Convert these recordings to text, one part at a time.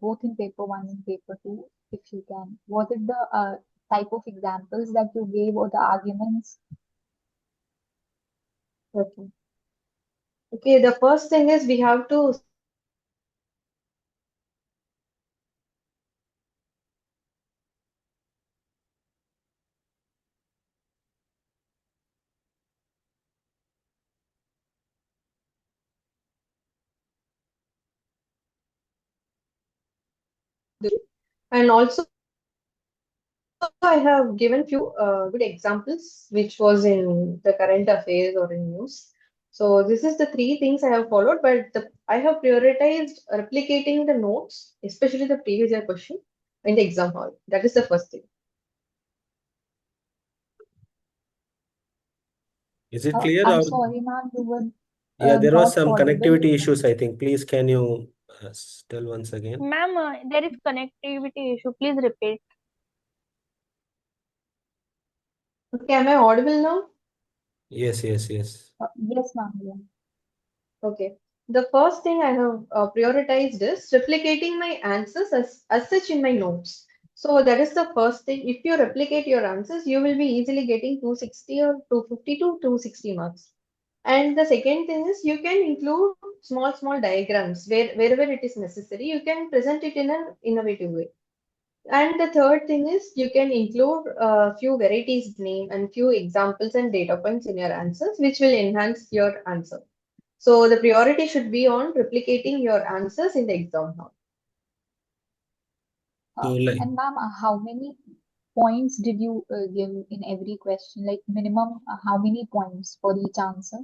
both in paper 1 and paper 2, if you can. Was it the type of examples that you gave or the arguments? Okay. Okay, the first thing is we have to and also I have given few good examples which was in the current affairs or in news. So this is the three things I have followed, but I have prioritized replicating the notes, especially the previous year question in the exam hall. That is the first thing. Is it clear I'm or sorry, ma'am, you were yeah, there was not some audible. connectivity issues, I think. Please, can you tell once again? Ma'am, there is connectivity issue. Please repeat. Okay, am I audible now? Yes, yes, yes. Yes, ma'am. Yeah. Okay. The first thing I have prioritized is replicating my answers as such in my notes. So that is the first thing. If you replicate your answers, you will be easily getting 260 or 250 to 260 marks. And the second thing is you can include small diagrams wherever it is necessary. You can present it in an innovative way. And the third thing is you can include a few varieties name and few examples and data points in your answers, which will enhance your answer. So the priority should be on replicating your answers in the exam hall. So, like, And ma'am, how many points did you give in every question? Like minimum, how many points for each answer?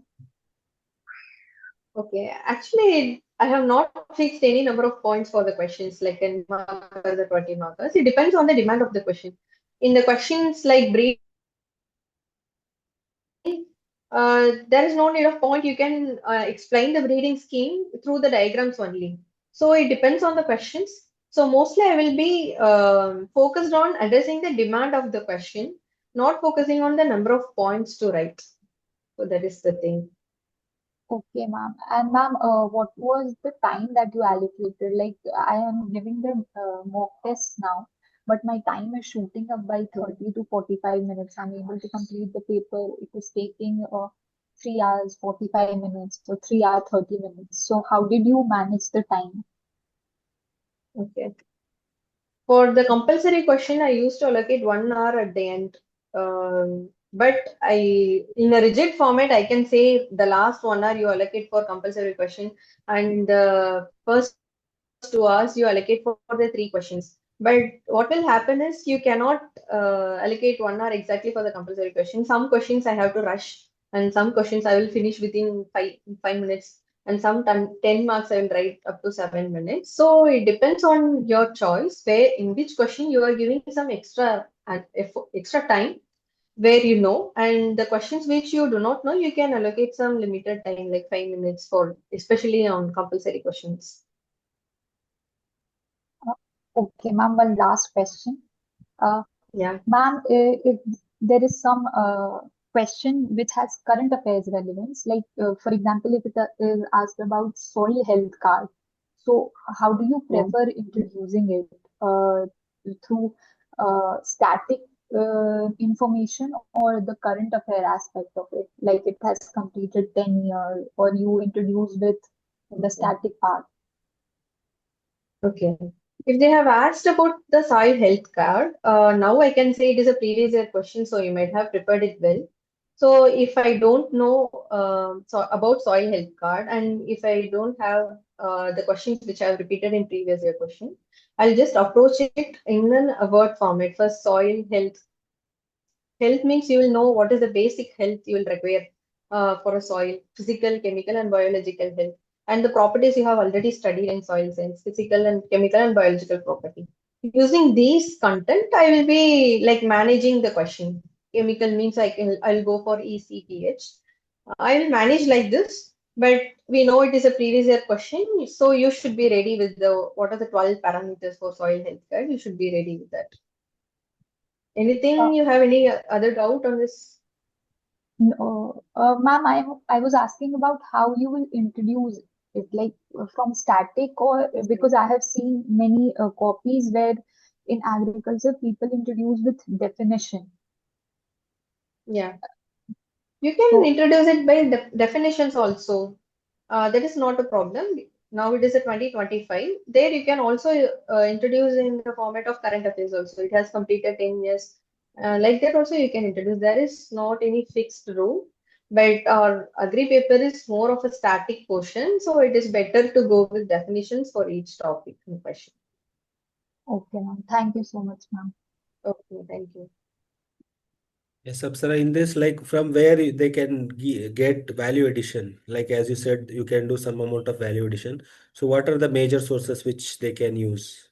Okay, actually, I have not fixed any number of points for the questions like 10 markers or 20 markers. It depends on the demand of the question. In the questions like breeding, there is no need of point. You can explain the breeding scheme through the diagrams only. So it depends on the questions. So mostly I will be focused on addressing the demand of the question, not focusing on the number of points to write. So that is the thing. Okay, ma'am. And ma'am, what was the time that you allocated? Like, I am giving the mock test now, but my time is shooting up by 30 to 45 minutes. I'm able to complete the paper. It is taking 3 hours, 45 minutes, so 3 hours, 30 minutes. So how did you manage the time? Okay. For the compulsory question, I used to allocate 1 hour at the end. But in a rigid format, I can say the last 1 hour you allocate for compulsory question, and the first 2 hours you allocate for the three questions. But what will happen is you cannot allocate 1 hour exactly for the compulsory question. Some questions I have to rush, and some questions I will finish within 5 minutes, and some 10 marks I will write up to 7 minutes. So it depends on your choice where in which question you are giving some extra time where you know, and the questions which you do not know, you can allocate some limited time like 5 minutes for especially on compulsory questions. Uh, okay, ma'am, one last question. Uh, Yeah. Ma'am, if there is some question which has current affairs relevance, like for example, if it is asked about soil health card, so how do you Yeah. prefer introducing it through static information or the current affair aspect of it, like it has completed 10 years, or you introduce with the static part? Okay. If they have asked about the soil health card, now I can say it is a previous year question, so you might have prepared it well. So if I don't know about soil health card, and if I don't have the questions which I have repeated in previous year question, I'll just approach it in a word format. First, soil health. Health means you will know what is the basic health you will require for a soil, physical, chemical, and biological health. And the properties you have already studied in soil science, physical and chemical and biological property. Using these content, I will be like managing the question. Chemical means I'll go for ECPH. I will manage like this, but we know it is a previous year question, so you should be ready with the what are the 12 parameters for soil health care. You should be ready with that. Uh, Anything you have any other doubt on this? no, ma'am, I was asking about how you will introduce. it, like from static, or because I have seen many copies where in agriculture people introduce with definition. Yeah. You can So introduce it by definitions also. That is not a problem. Now it is a 2025. There you can also introduce in the format of current affairs also. It has completed 10 years. Like that also you can introduce. There is not any fixed rule, but our agri paper is more of a static portion. So it is better to go with definitions for each topic in question. okay, ma'am. Thank you so much, ma'am. Okay, thank you. Yes, Apsara, in this, like from where they can get value addition, like as you said, you can do some amount of value addition. So what are the major sources which they can use?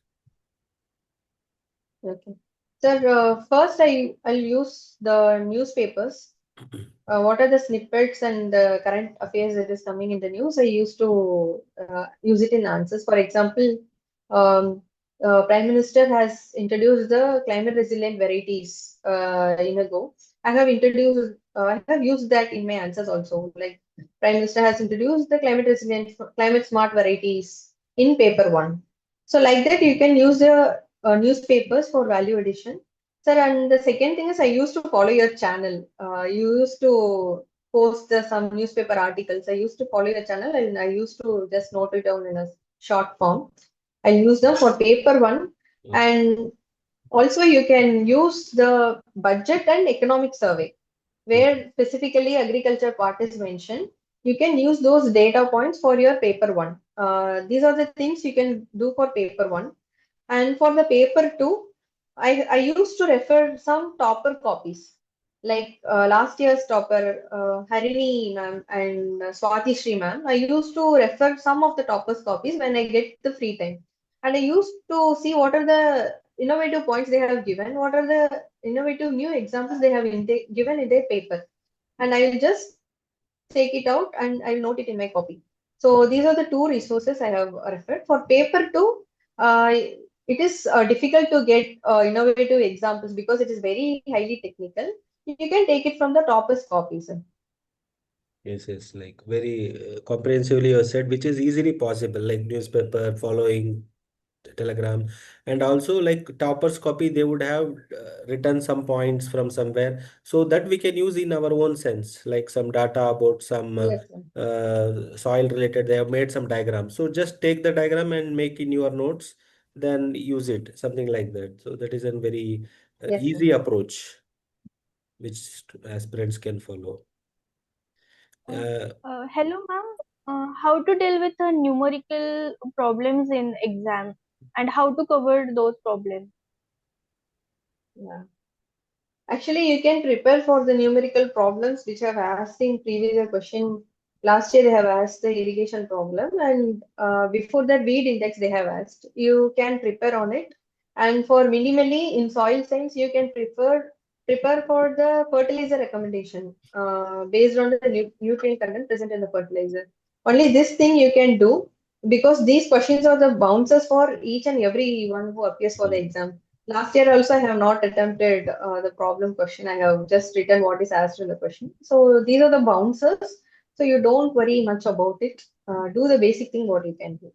Okay. Sir, first I'll use the newspapers. What are the snippets and the current affairs that is coming in the news? I used to use it in answers. For example, um, Prime Minister has introduced the climate resilient varieties in a go. I have used that in my answers also. Like Prime Minister has introduced the climate resilient, climate smart varieties in paper one. So like that, you can use the newspapers for value addition. Sir, and the second thing is I used to follow your channel. You used to post some newspaper articles. I used to follow your channel and I used to just note it down in a short form. I use them for paper one. Okay. And also you can use the budget and economic survey where specifically agriculture part is mentioned. You can use those data points for your paper one. These are the things you can do for paper one. And for the paper two, I used to refer some topper copies. Like last year's topper, Harini ma'am and Swati Shri ma'am, I used to refer some of the toppers copies when I get the free time. And I used to see what are the innovative points they have given, what are the innovative new examples they have given in their paper. And I will just take it out and I'll note it in my copy. So these are the two resources I have referred. For paper two, it is difficult to get innovative examples because it is very highly technical. You can take it from the toppers copies. Yes, yes, like very comprehensively you said, which is easily possible, like newspaper, following, telegram, and also like toppers copy, they would have written some points from somewhere, so that we can use in our own sense, like some data about some Yes, sir. soil related, they have made some diagram. So just take the diagram and make in your notes, then use it, something like that. So that is a very Yes, sir. easy approach which aspirants can follow. Uh, Uh, Hello, ma'am. How to deal with numerical problems in exam and how to cover those problems? Yeah. Actually, you can prepare for the numerical problems which have asked in previous year question. Last year they have asked the irrigation problem, and before that weed index they have asked. You can prepare on it. And for minimally in soil science, you can prepare for the fertilizer recommendation based on the nutrient content present in the fertilizer. Only this thing you can do because these questions are the bouncers for each and every one who appears for the mm. exam. Last year also I have not attempted the problem question. I have just written what is asked in the question. So these are the bouncers. So you don't worry much about it. Do the basic thing what you can do.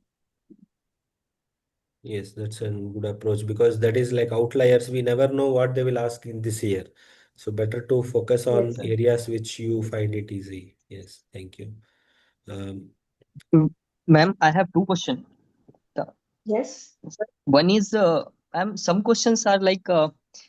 Yes, that's a good approach because that is like outliers. We never know what they will ask in this year. So better to focus on Yes, sir. areas which you find it easy. Yes, thank you. Um, Mm, Ma'am, I have two questions. Yes. One is, ma'am, some questions are like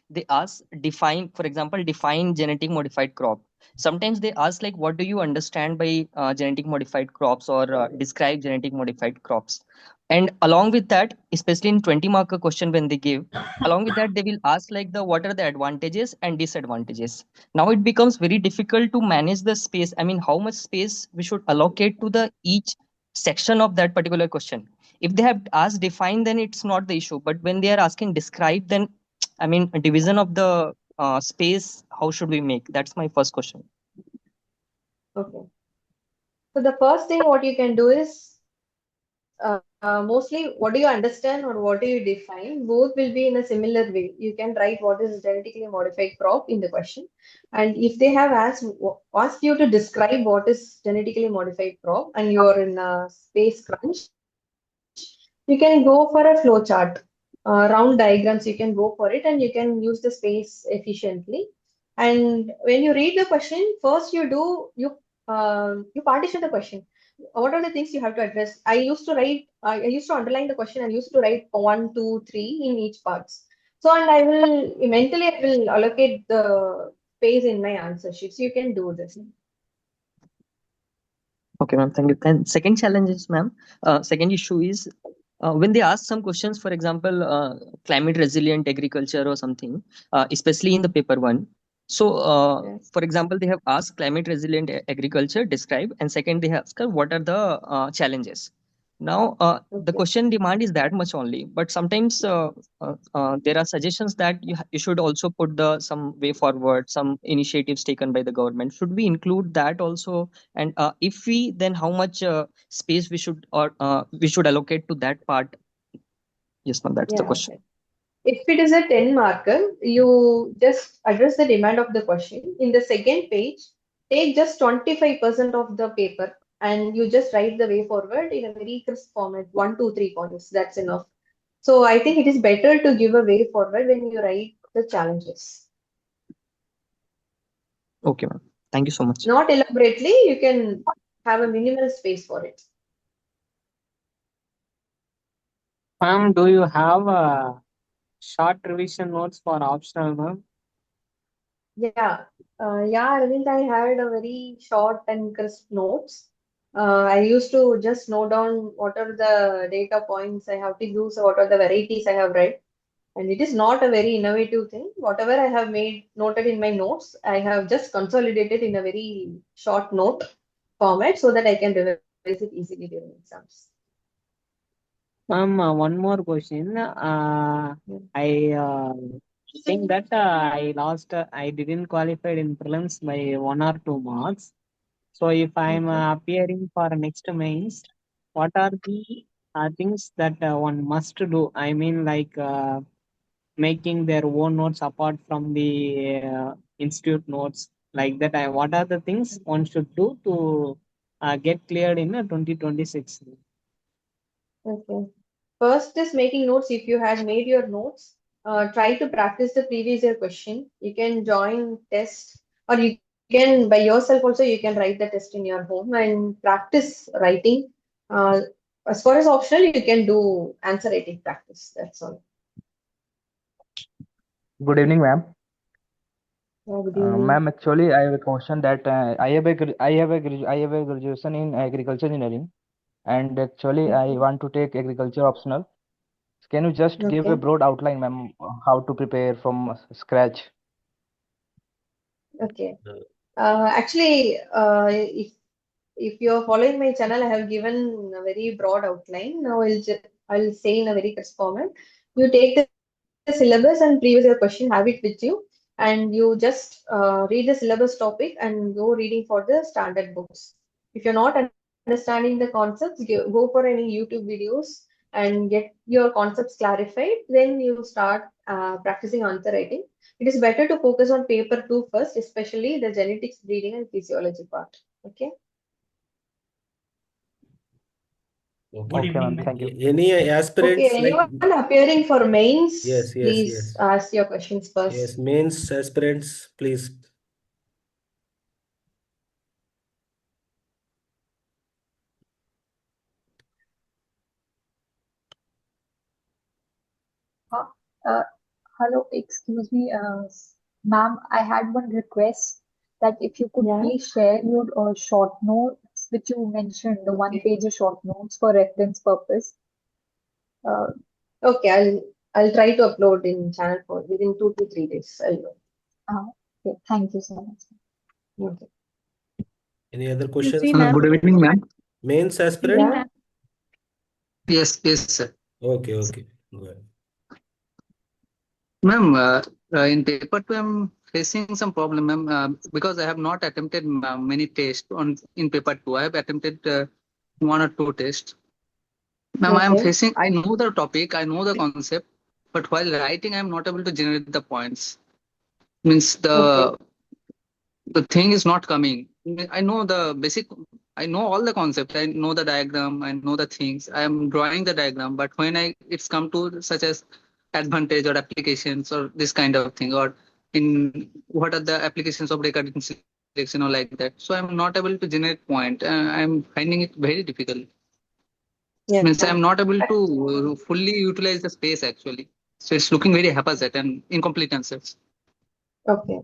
they ask define, for example, define genetic modified crop. Sometimes they ask like, what do you understand by genetic modified crops or describe genetic modified crops? And along with that, especially in 20 marker question when they give, along with that they will ask like the what are the advantages and disadvantages. Now it becomes very difficult to manage the space. I mean, how much space we should allocate to the each section of that particular question. If they have asked define, then it's not the issue, but when they are asking describe, then I mean a division of the space, how should we make? That's my first question. Okay. So the first thing what you can do is mostly what do you understand or what do you define, both will be in a similar way. You can write what is genetically modified crop in the question. And if they have asked you to describe what is genetically modified crop and you are in a space crunch, you can go for a flow chart. Round diagrams, you can go for it and you can use the space efficiently. And when you read the question, first you partition the question. What are the things you have to address? I used to underline the question and used to write 1, 2, 3 in each parts. So, and I will allocate the space in my answer sheet. So you can do this. Okay, ma'am. Thank you. And second challenge is, ma'am, second issue is when they ask some questions, for example, climate resilient agriculture or something, especially in the paper one. So, Yes. for example, they have asked climate resilient agriculture, describe, and second they have asked what are the challenges. Now, the Okay. question demand is that much only, but sometimes there are suggestions that you should also put the some way forward, some initiatives taken by the government. Should we include that also? And if we, then how much space we should allocate to that part? Yes, ma'am, that's the Yeah. question. If it is a 10 marker, you just address the demand of the question. In the second page, take just 25% of the paper and you just write the way forward in a very crisp format, 1, 2, 3 points. That's enough. So I think it is better to give a way forward when you write the challenges. Okay, ma'am. Thank you so much. Not elaborately, you can have a minimal space for it. Ma'am, do you have short revision notes for optional, ma'am? Yeah, Arvind, I had a very short and crisp notes. I used to just note down what are the data points I have to use, what are the varieties I have read. And it is not a very innovative thing. Whatever I have made noted in my notes, I have just consolidated in a very short note format so that I can revise it easily during exams. Ma'am, one more question. Yeah. I think that I lost, I didn't qualify in prelims by 1 or 2 marks. So if I'm Okay. appearing for next mains, what are the things that one must do? I mean, like making their own notes apart from the institute notes, like that. What are the things one should do to get cleared in 2026? Okay. First is making notes. If you had made your notes, try to practice the previous year question. You can join test or you can by yourself also you can write the test in your home and practice writing. Uh, as far as optional, you can do answer writing practice. That's all. Good evening, ma'am. Yeah, good evening. Ma'am, actually, I have a question that I have a graduation in agriculture engineering, and actually, I Okay. want to take agriculture optional. Can you just give a Okay. broad outline, ma'am, how to prepare from scratch? Okay. Uh, Actually, if you're following my channel, I have given a very broad outline. Now I'll say in a very crisp format. You take the syllabus and previous year question, have it with you, and you just read the syllabus topic and go reading for the standard books. If you're not understanding the concepts, go for any YouTube videos and get your concepts clarified. Then you start practicing answer writing. It is better to focus on paper 2 first, especially the genetics, breeding, and physiology part. Okay. Okay. Okay, ma'am. Thank you. Any Okay. aspirants like Anyone appearing for mains, yes, yes, please yes, ask your questions yes, first. mains aspirants, please. Uh, uh, Hello, excuse me, ma'am. I had one request that if you could Yeah. please share your short notes, which you mentioned, the one Okay. page of short notes for reference purpose. Uh, Okay. I'll try to upload in channel for within 2 to 3 days. I'll do. okay, thank you so much. Okay. Any other Lucy, questions? ma'am. Good evening, ma'am. Mains aspirant? Yeah. Yes, sir. Okay, okay. Go ahead. Ma'am, in paper two, I'm facing some problem, ma'am, because I have not attempted many tests on in paper two. I have attempted 1 or 2 tests. Ma'am, I am Okay. facing, I know the topic, I know the concept, but while writing, I am not able to generate the points. Means Okay. the thing is not coming. I know the basic, I know all the concept, I know the diagram, I know the things. I am drawing the diagram, but when it's come to such as advantage or applications or this kind of thing, or in what are the applications of recurrent selection or like that. So I'm not able to generate point. I'm finding it very difficult. Yeah. Means I'm not able to fully utilize the space actually. So it's looking very haphazard and incomplete answers. Okay.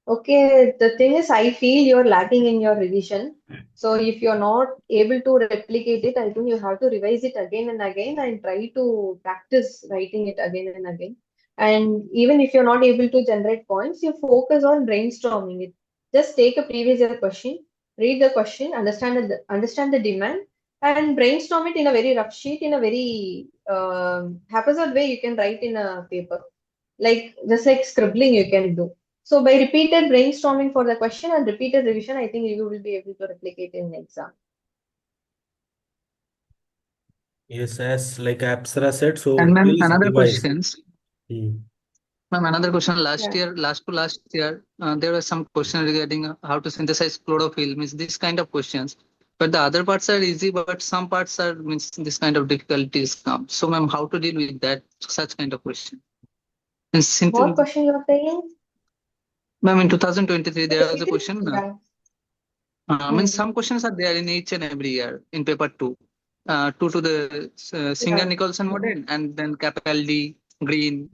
Okay, the thing is, I feel you're lacking in your revision. So if you're not able to replicate it, I think you have to revise it again and again and try to practice writing it again and again. And even if you're not able to generate points, you focus on brainstorming it. Just take a previous year question, read the question, understand the demand, and brainstorm it in a very rough sheet, in a very haphazard way. You can write in a paper, like just like scribbling you can do. So by repeated brainstorming for the question and repeated revision, I think you will be able to replicate in exam. Yes, as like Apsara said, And so ma'am, please another revise. question. Hmm. Ma'am, another question. Yeah. Last to last year, there was some question regarding how to synthesize chlorophyll, means this kind of questions. But the other parts are easy, but some parts are means this kind of difficulties come. So, ma'am, how to deal with that such kind of question? And What question you're saying? ma'am, in 2023, there was a Repeat it? question. Yeah. Means Hmm. some questions are there in each and every year in paper two. Two to the Singer Yeah. Nicholson model and then Capaldi, Green,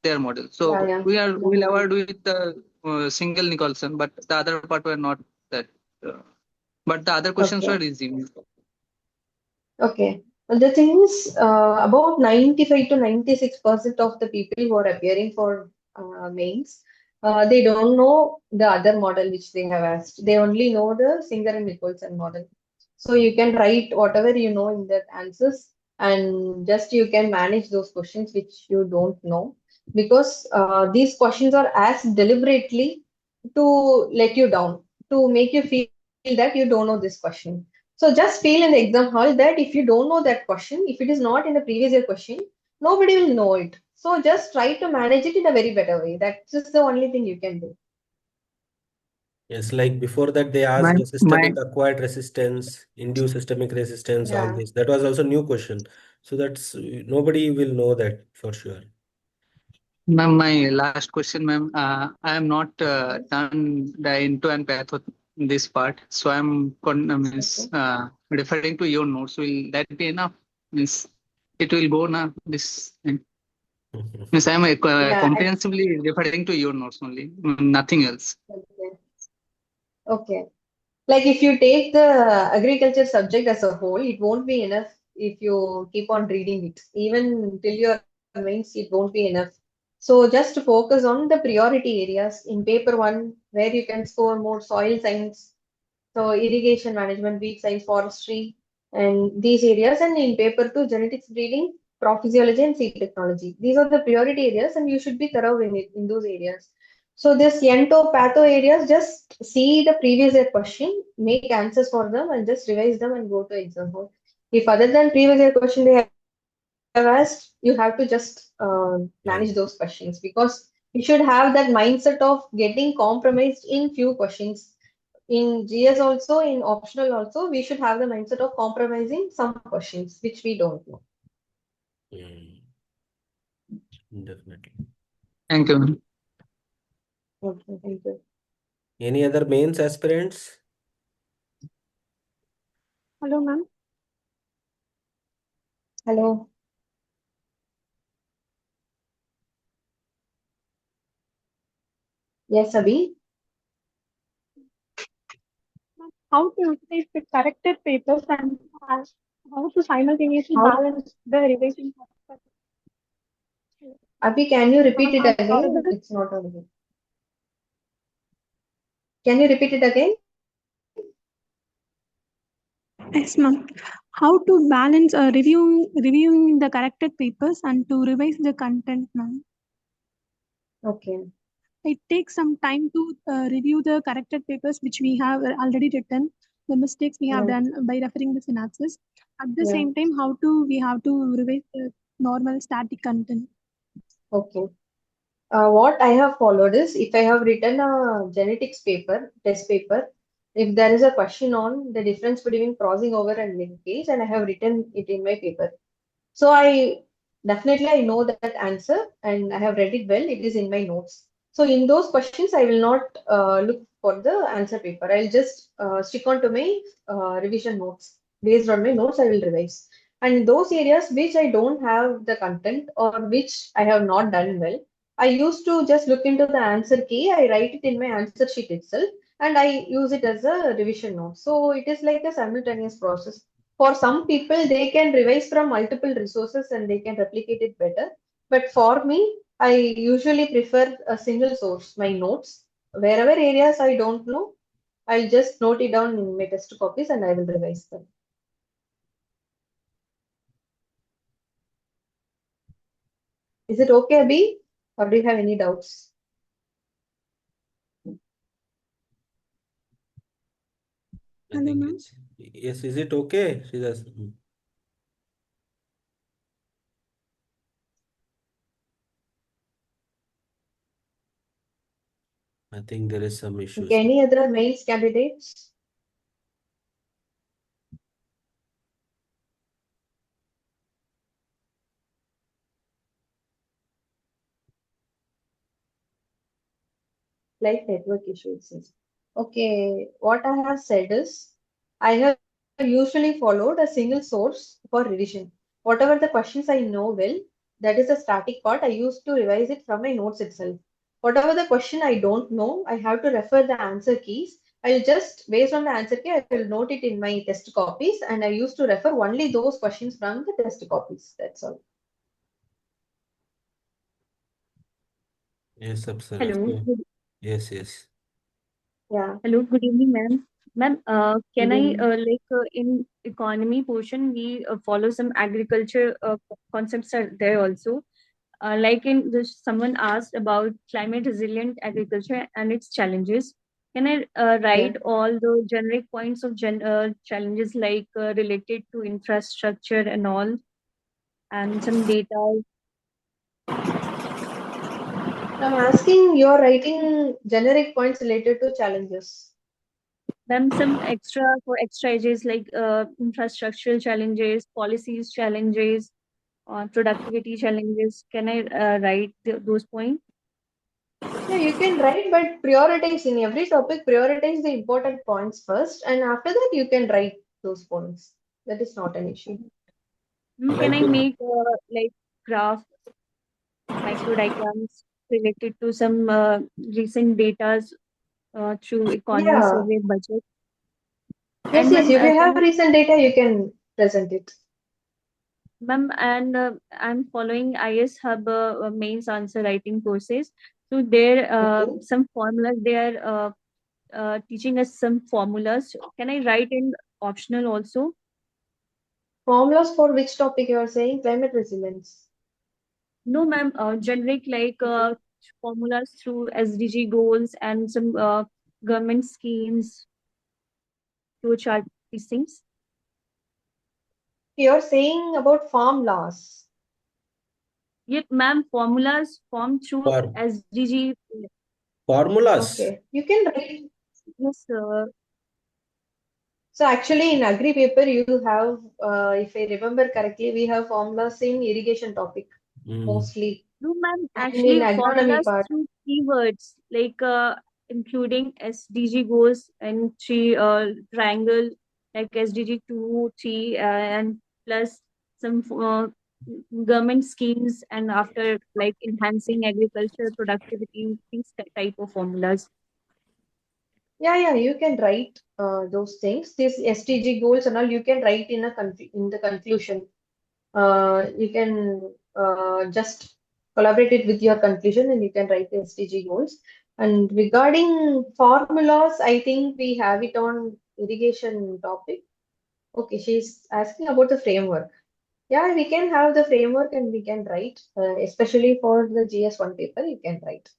their model. Yeah. So Yeah. we'll avoid with the single Nicholson, but the other part were not that. Uh, but the other questions Okay. were easy. Okay. Well, the thing is, about 95 to 96% of the people who are appearing for mains, they don't know the other model which they have asked. They only know the Singer and Nicholson model. So you can write whatever you know in the answers, and just you can manage those questions which you don't know, because these questions are asked deliberately to let you down, to make you feel that you don't know this question. So just feel in the exam hall that if you don't know that question, if it is not in the previous year question, nobody will know it. So just try to manage it in a very better way. That's just the only thing you can do. Yes, like before that they asked the My systemic acquired resistance, induced systemic resistance, all Yeah. this. That was also new question. So that's nobody will know that for sure. ma'am, my last question, ma'am. I am not done the into and path of this part, so Okay. means referring to your notes. Will that be enough? Means it will go now. This means I am Yeah. comprehensively referring to your notes only, nothing else. Okay. Okay. Like if you take the agriculture subject as a whole, it won't be enough if you keep on reading it. Even till your mains, it won't be enough. So just to focus on the priority areas in paper one, where you can score more soil science, so irrigation management, weed science, forestry, and these areas. And in paper two, genetics, breeding, crop physiology, and seed technology. These are the priority areas, and you should be thorough in it in those areas. So this Yento Patho areas, just see the previous year question, make answers for them, and just revise them and go to exam hall. If other than previous year question they have asked, you have to just Yeah. manage those questions, because you should have that mindset of getting compromised in few questions. In GS also, in optional also, we should have the mindset of compromising some questions which we don't know. Mm, definitely. Thank you, ma'am. Okay, thank you. Any other mains aspirants? Hello, ma'am. Hello. Yes, Abhi. How to utilize the corrected papers and how to simultaneously How? balance the revision process. Abhi, can you repeat Ma'am, it I'm again? audible? It's not audible. Can you repeat it again? Yes, ma'am. How to balance reviewing the corrected papers and to revise the content, ma'am. Okay. It takes some time to review the corrected papers which we have already written, the mistakes we have Yeah. done by referring the synopsis, At the Yeah. same time, we have to revise the normal static content. Okay. What I have followed is if I have written a genetics paper, test paper, if there is a question on the difference between crossing over and linkage, and I have written it in my paper. So I know that answer and I have read it well. It is in my notes. So in those questions, I will not look for the answer paper. I'll just stick on to my revision notes. Based on my notes, I will revise. And in those areas which I don't have the content or which I have not done well, I used to just look into the answer key. I write it in my answer sheet itself and I use it as a revision note. So it is like a simultaneous process. For some people, they can revise from multiple resources and they can replicate it better. But for me, I usually prefer a single source, my notes. Wherever areas I don't know, I'll just note it down in my test copies and I will revise them. Is it okay, Abhi? Or do you have any doubts? I Hello, think ma'am. it's yes. Is it okay? I think there is some issues. Okay, any other mains candidates? Like network issues. Okay, what I have said is I have usually followed a single source for revision. Whatever the questions I know well, that is the static part. I used to revise it from my notes itself. Whatever the question I don't know, I have to refer the answer keys. I'll just, based on the answer key, I will note it in my test copies and I used to refer only those questions from the test copies. That's all. Yes, Apsara. Hello. So, yes. Yeah. Hello. Good evening, ma'am. Ma'am, can I Good. in economy portion we follow some agriculture concepts are there also. Like in this, someone asked about climate resilient agriculture and its challenges. Can I write all the generic points of challenges like related to infrastructure and all, and some data? I'm asking, you're writing generic points related to challenges. Then some extra edges like infrastructural challenges, policies challenges, productivity challenges. Can I write those points? Yeah, you can write, but prioritize in every topic, prioritize the important points first, and after that, you can write those points. That is not an issue. Can I Like make like graph, micro diagrams related to some recent data through economy Yeah. survey budget? Yes, And yes, ma'am, if you have recent data, you can present it. and I'm following IS Hub mains answer writing courses. So there Okay. some formulas they are teaching us some formulas. Can I write in optional also? Formulas for which topic you are saying? Climate resilience. No, ma'am. Generic like formulas through SDG goals and some government schemes to chart these things. You're saying about farm laws. Yet, ma'am, formulas formed through for SDG. formulas. Okay. You can write. Yes, So actually in agri paper, you have, if I remember correctly, we have formulas in irrigation topic mostly. no, ma'am. And in Actually, agronomy formulas part. through keywords like including SDG goals and three triangle like SDG 2, 3, and plus some government schemes and after like enhancing agriculture productivity, these type of formulas. Yeah, you can write those things. These SDG goals and all, you can write in in the conclusion. You can just collaborate it with your conclusion and you can write the SDG goals. And regarding formulas, I think we have it on irrigation topic. Okay, she's asking about the framework. Yeah, we can have the framework and we can write, especially for the GS1 paper, you can write.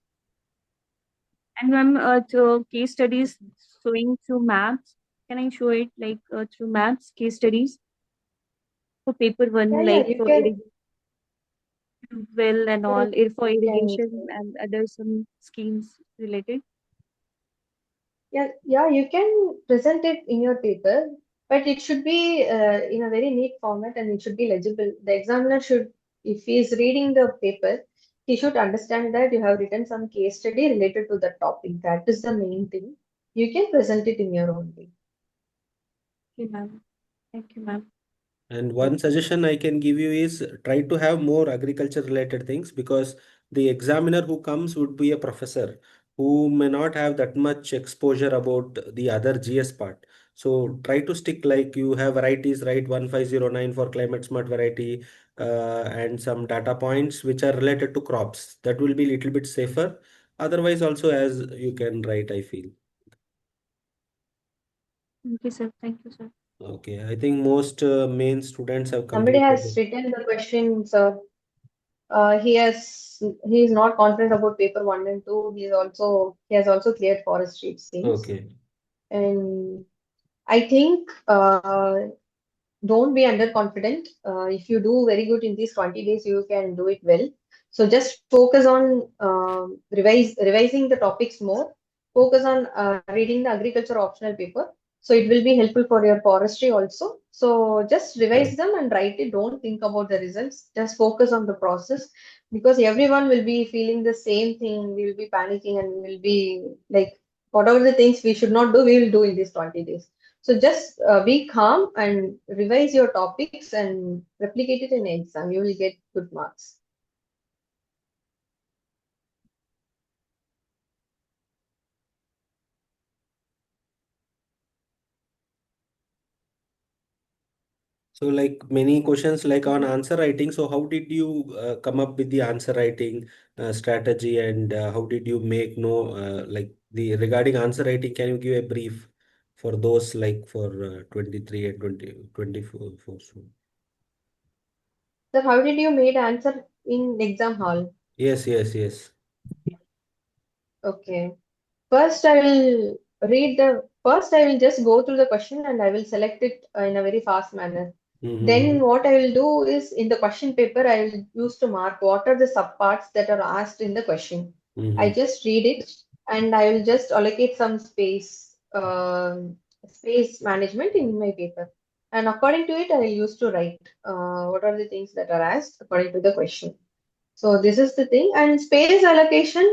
And ma'am, so case studies showing through maps. Can I show it like through maps, case studies? for paper one, Yeah, like you for can. well and all, for You can. irrigation and other some schemes related? Yeah, you can present it in your paper, but it should be in a very neat format and it should be legible. The examiner should, if he is reading the paper, he should understand that you have written some case study related to the topic. That is the main thing. You can present it in your own way. Okay, ma'am. Thank you, ma'am. And one suggestion I can give you is try to have more agriculture related things, because the examiner who comes would be a professor who may not have that much exposure about the other GS part. So try to stick, like you have varieties, right? 1509 for climate smart variety, and some data points which are related to crops. That will be a little bit safer. Otherwise, also as you can write, I feel. Thank you, sir. Thank you, sir. Okay, I think most main students have Somebody has completed. written the question, sir. He is not confident about paper one and two. He has also cleared forestry, it seems. Okay. And I think don't be underconfident. If you do very good in these 20 days, you can do it well. So just focus on revising the topics more. Focus on reading the agriculture optional paper. So it will be helpful for your forestry also. So just revise them and write it. Don't think about the results. Just focus on the process, because everyone will be feeling the same thing. We will be panicking and we will be like, whatever the things we should not do, we will do in these 20 days. So just be calm and revise your topics and replicate it in exam. You will get good marks. So like many questions like on answer writing. So how did you come up with the answer writing strategy, and how did you make like the regarding answer writing? Can you give a brief for those like for 23 and 24? So So how did you made answer in exam hall? yes, yes, yes. Okay. First I will just go through the question and I will select it in a very fast manner. Then Mm-hmm. what I will do is in the question paper, I will use to mark what are the subparts that are asked in the question. I Mm-hmm. just read it and I will just allocate some space management in my paper. And according to it, I will use to write what are the things that are asked according to the question. So this is the thing. And space allocation,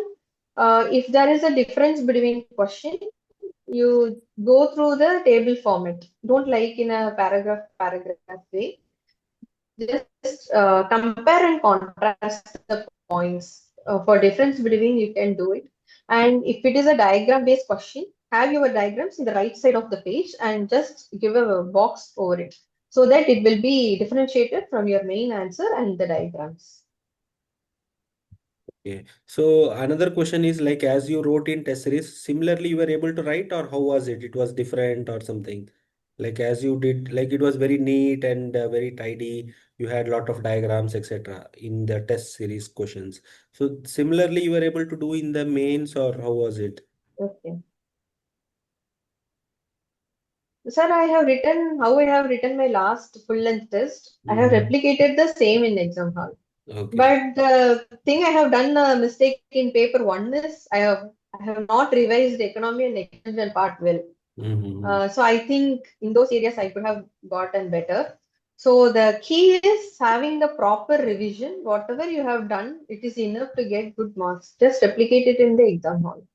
if there is a difference between question, you go through the table format. Don't like in a paragraph way. Just compare and contrast the points. For difference between, you can do it. And if it is a diagram based question, have your diagrams in the right side of the page and just give a box over it, so that it will be differentiated from your main answer and the diagrams. Okay. So another question is like, as you wrote in test series, similarly you were able to write, or how was it? It was different or something? Like as you did, like it was very neat and very tidy. You had lot of diagrams, etc. in the test series questions. So similarly you were able to do in the mains, or how was it? Okay. Sir, I have written how I have written my last full length test. I have Mm-hmm. replicated the same in exam hall. Okay. But the thing I have done a mistake in paper one is I have not revised economy and extension part well. Mm-hmm. So I think in those areas I could have gotten better. So the key is having the proper revision. Whatever you have done, it is enough to get good marks. Just replicate it in the exam hall.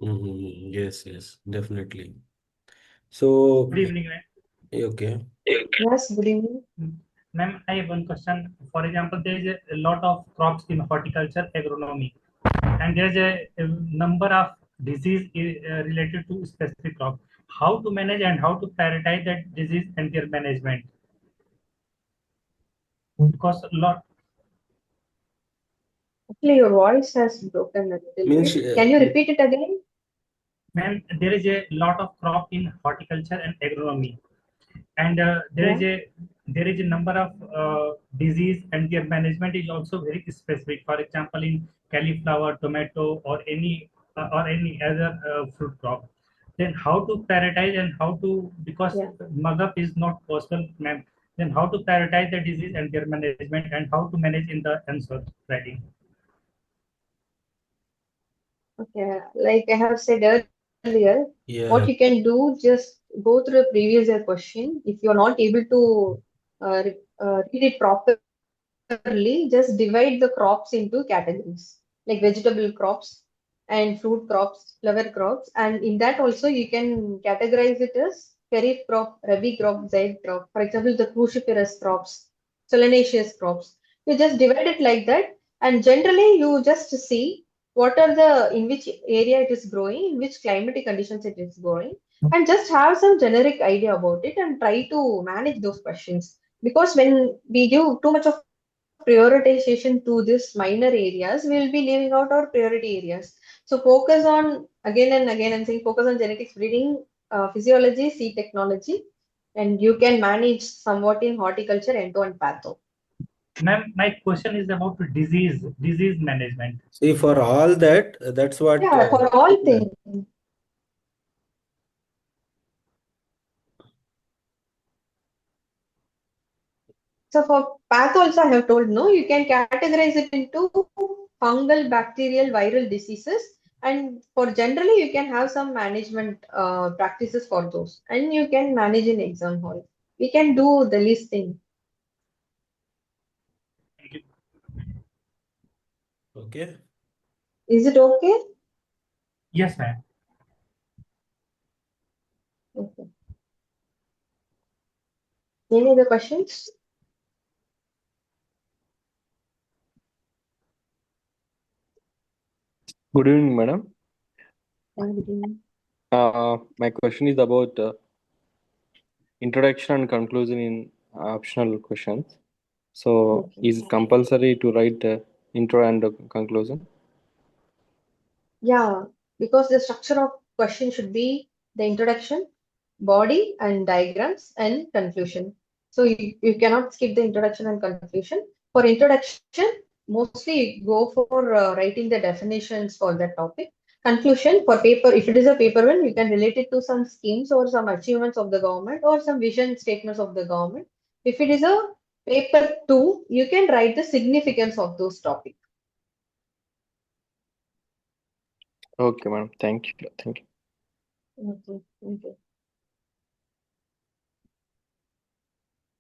Mm-hmm. Yes, yes, definitely. So, Good evening, ma'am. okay. Yes, good evening. Ma'am, I have one question. For example, there is a lot of crops in horticulture agronomy, and there is a number of disease related to specific crop. How to manage and how to prioritize that disease and their management? Because a lot, Actually, your voice has broken a little Means bit. Can you repeat it again? ma'am, there is a lot of crop in horticulture and agronomy, and Yeah. there is a number of disease and their management is also very specific. For example, in cauliflower, tomato, or any other fruit crop. Then how to prioritize and how to, because Yeah. mug up is not possible, ma'am. Then how to prioritize the disease and their management, and how to manage in the answer writing. Okay, like I have said earlier, what Yeah. you can do, just go through the previous year question. If you're not able to read it properly, just divide the crops into categories, like vegetable crops and fruit crops, flower crops, and in that also you can categorize it as kharif crop, rabi crop, zaid crop. For example, the cruciferous crops, solanaceous crops. You just divide it like that, and generally you just see what are the in which area it is growing, in which climatic conditions it is growing, and just have some generic idea about it and try to manage those questions. Because when we give too much of prioritization to this minor areas, we will be leaving out our priority areas. So focus on, again and again I'm saying, focus on genetics, breeding, physiology, seed technology, and you can manage somewhat in horticulture end-to-end patho. Ma'am, my question is about disease management. See, for all that, that's what. Yeah, for all things. So for path also I have told, no, you can categorize it into fungal, bacterial, viral diseases. And for generally, you can have some management practices for those. And you can manage in exam hall. We can do the listing. Okay. Is it okay? Yes, ma'am. Okay. Any other questions? Good evening, madam. Good evening. My question is about introduction and conclusion in optional questions. So, Okay. is it compulsory to write intro and conclusion? Yeah, because the structure of question should be the introduction, body and diagrams and conclusion. So you cannot skip the introduction and conclusion. For introduction, mostly go for writing the definitions for that topic. Conclusion for paper, if it is a paper one, you can relate it to some schemes or some achievements of the government or some vision statements of the government. If it is a paper two, you can write the significance of those topics. Okay, madam. Thank you. Thank you. Okay. Okay.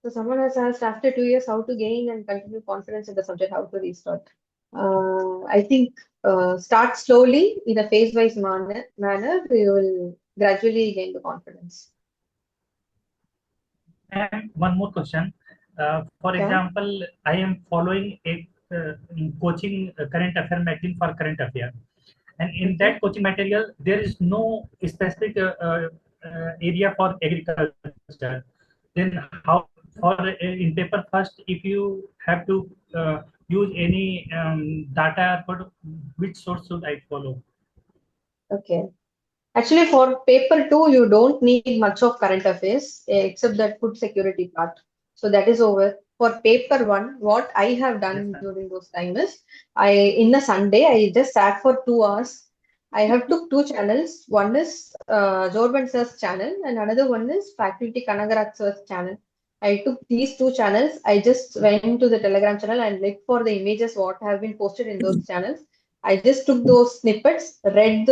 So someone has asked after 2 years how to gain and continue confidence in the subject, how to restart. I think start slowly in a phase-wise manner, you will gradually gain the confidence. And one more question. For Okay. example, I am following a coaching current affair magazine for current affair, and in that coaching material there is no specific area for agriculture. Then how for in paper first, if you have to use any data, but which source should I follow? Okay. Actually, for paper two, you don't need much of current affairs except that food security part. So that is over. For paper one, what I have done during those time is, in a Sunday, I just sat for 2 hours. I have took two channels. One is Jorban sir's channel, and another one is Faculty Kanagarat sir's channel. I took these two channels. I just went to the Telegram channel and looked for the images what have been posted in those channels. I just took those snippets, read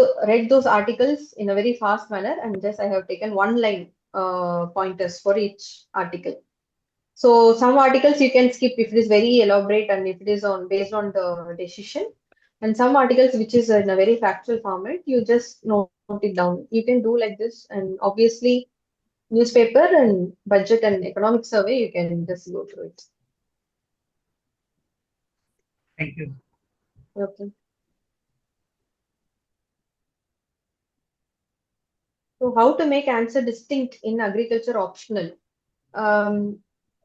those articles in a very fast manner, and just I have taken one line pointers for each article. So some articles you can skip if it is very elaborate and if it is on based on the decision. And some articles which is in a very factual format, you just note it down. You can do like this, and obviously newspaper and budget and economic survey, you can just go through it. Thank you. Okay. So how to make answer distinct in agriculture optional?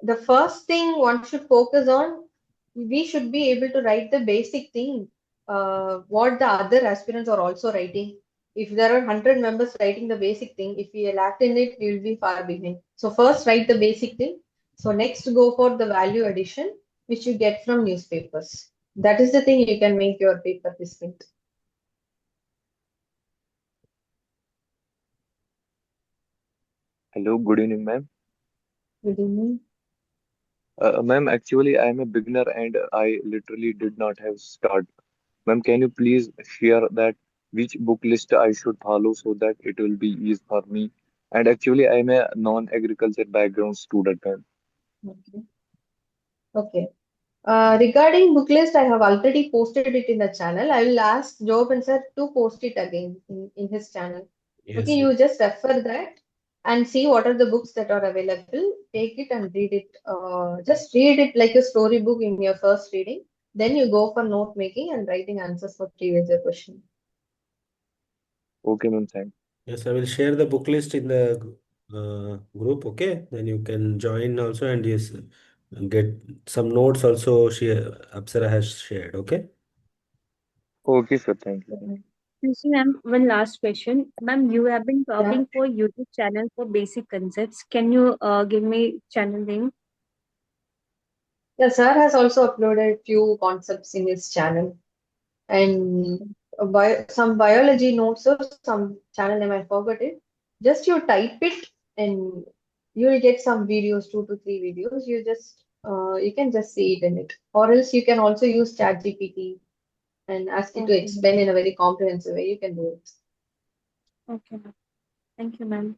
The first thing one should focus on, we should be able to write the basic thing, what the other aspirants are also writing. If there are 100 members writing the basic thing, if we lack in it, we will be far behind. So first write the basic thing. So next go for the value addition, which you get from newspapers. That is the thing you can make your paper distinct. Hello, good evening, ma'am. Good evening. Ma'am, actually, I am a beginner and I literally did not have start. Ma'am, can you please share that which book list I should follow so that it will be easy for me? And actually, I am a non-agriculture background student, ma'am. Okay. Okay. Regarding book list, I have already posted it in the channel. I will ask Job and sir to post it again in his channel. Okay, Yes, you yes. just refer that and see what are the books that are available. Take it and read it. Just read it like a storybook in your first reading. Then you go for note making and writing answers for previous year question. Okay, ma'am, thanks. Yes, I will share the book list in the group. Okay, then you can join also, and yes, get some notes also. Apsara has shared. Okay. Okay, sir, thank you. Yes, ma'am, one last question. Ma'am, you have been Yeah. talking for YouTube channel for basic concepts. Can you give me channel name? Yeah, sir has also uploaded few concepts in his channel. And some biology notes or some channel name, I forgot it. Just you type it and you'll get some videos, 2 to 3 videos. You can just see it in it, or else you can also use ChatGPT and ask it to Okay, explain in a very comprehensive way. You can do it. okay, ma'am. Thank you, ma'am.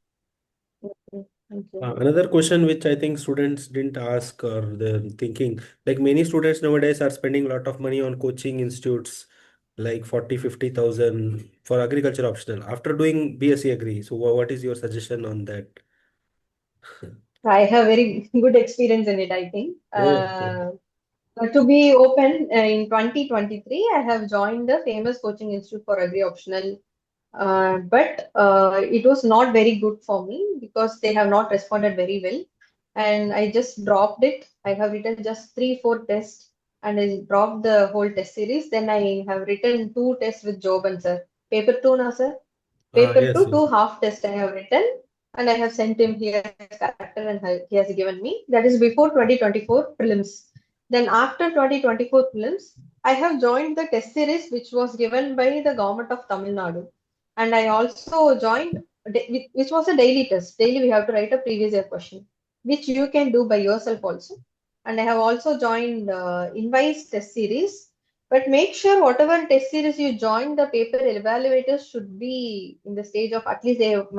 Okay, thank you. Another question which I think students didn't ask or they're thinking, like many students nowadays are spending a lot of money on coaching institutes, like 40, 50,000 for agriculture optional after doing BSc Agri. So what is your suggestion on that? I have very good experience in it, I think. Oh, okay. To be open, in 2023, I have joined the famous coaching institute for agri optional. But it was not very good for me because they have not responded very well. And I just dropped it. I have written just 3, 4 tests and I dropped the whole test series. Then I have written 2 tests with Job and sir. Paper 2, na sir? Paper Yes, 2, yes. 2 half tests I have written and I have sent him here character and he has given me. That is before 2024 prelims. Then after 2024 prelims, I have joined the test series which was given by the government of Tamil Nadu. And I also joined, which was a daily test. Daily we have to write a previous year question, which you can do by yourself also. And I have also joined Invice test series. But make sure whatever test series you join, the paper evaluators should be in the stage of at least they might